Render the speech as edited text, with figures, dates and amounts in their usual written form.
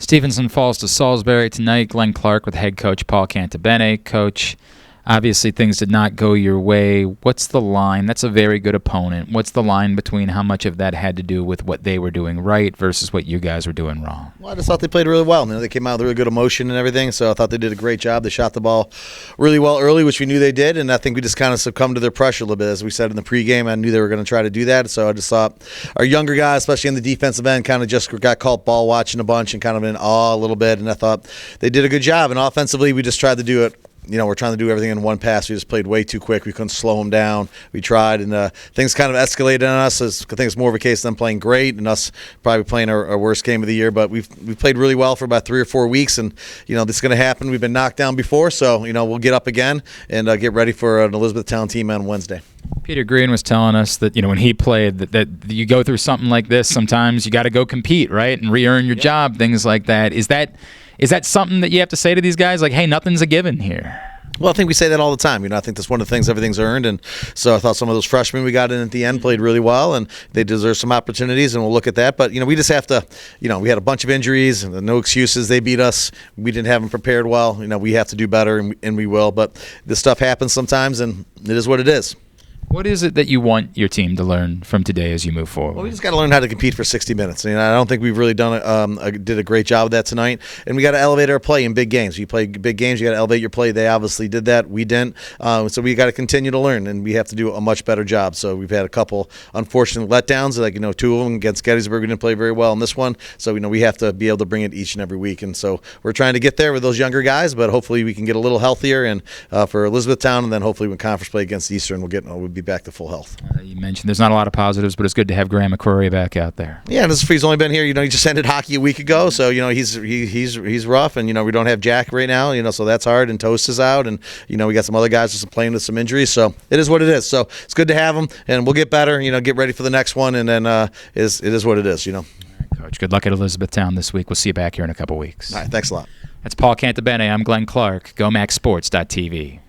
Stevenson falls to Salisbury tonight. Glenn Clark with head coach Paul Cantabene. Coach, obviously things did not go your way. What's the line? That's a very good opponent. What's the line between how much of that had to do with what they were doing right versus what you guys were doing wrong? Well, I just thought they played really well. They came out with really good emotion and everything, so I thought they did a great job. They shot the ball really well early, which we knew they did, and I think we just kind of succumbed to their pressure a little bit. As we said in the pregame, I knew they were going to try to do that, so I just thought our younger guys, especially in the defensive end, kind of just got caught ball watching a bunch and kind of in awe a little bit, and I thought they did a good job. And offensively, we just tried to do it. We're trying to do everything in one pass. We just played way too quick. We couldn't slow them down. We tried, and things kind of escalated on us. I think it's more of a case of them playing great and us probably playing our worst game of the year. But we've played really well for about 3 or 4 weeks, and this is going to happen. We've been knocked down before, so we'll get up again and get ready for an Elizabethtown team on Wednesday. Peter Green was telling us that when he played that you go through something like this, sometimes you got to go compete, right, and re-earn your job, things like that. Is that something that you have to say to these guys? Like, hey, nothing's a given here. Well, I think we say that all the time. I think that's one of the things, everything's earned. And so I thought some of those freshmen we got in at the end played really well, and they deserve some opportunities, and we'll look at that. But, we just have to, we had a bunch of injuries, and no excuses. They beat us. We didn't have them prepared well. We have to do better, and we will. But this stuff happens sometimes, and it is what it is. What is it that you want your team to learn from today as you move forward? Well, we just got to learn how to compete for 60 minutes. I don't think we've really did a great job of that tonight. And we got to elevate our play in big games. You play big games, you got to elevate your play. They obviously did that. We didn't. So we got to continue to learn, and we have to do a much better job. So we've had a couple unfortunate letdowns. Like 2 of them against Gettysburg, we didn't play very well in this one. So we have to be able to bring it each and every week. And so we're trying to get there with those younger guys, but hopefully we can get a little healthier. And for Elizabethtown, and then hopefully when conference play against Eastern, we'll be back to full health. You mentioned there's not a lot of positives, but it's good to have Graham McCrory back out there. Yeah, and he's only been here. He just ended hockey a week ago, so he's rough, and we don't have Jack right now. So that's hard. And Toast is out, and we got some other guys just playing with some injuries. So it is what it is. So it's good to have them, and we'll get better. Get ready for the next one, and then it is what it is. All right, Coach, good luck at Elizabethtown this week. We'll see you back here in a couple weeks. All right, thanks a lot. That's Paul Cantabene. I'm Glenn Clark. GoMaxSports.tv.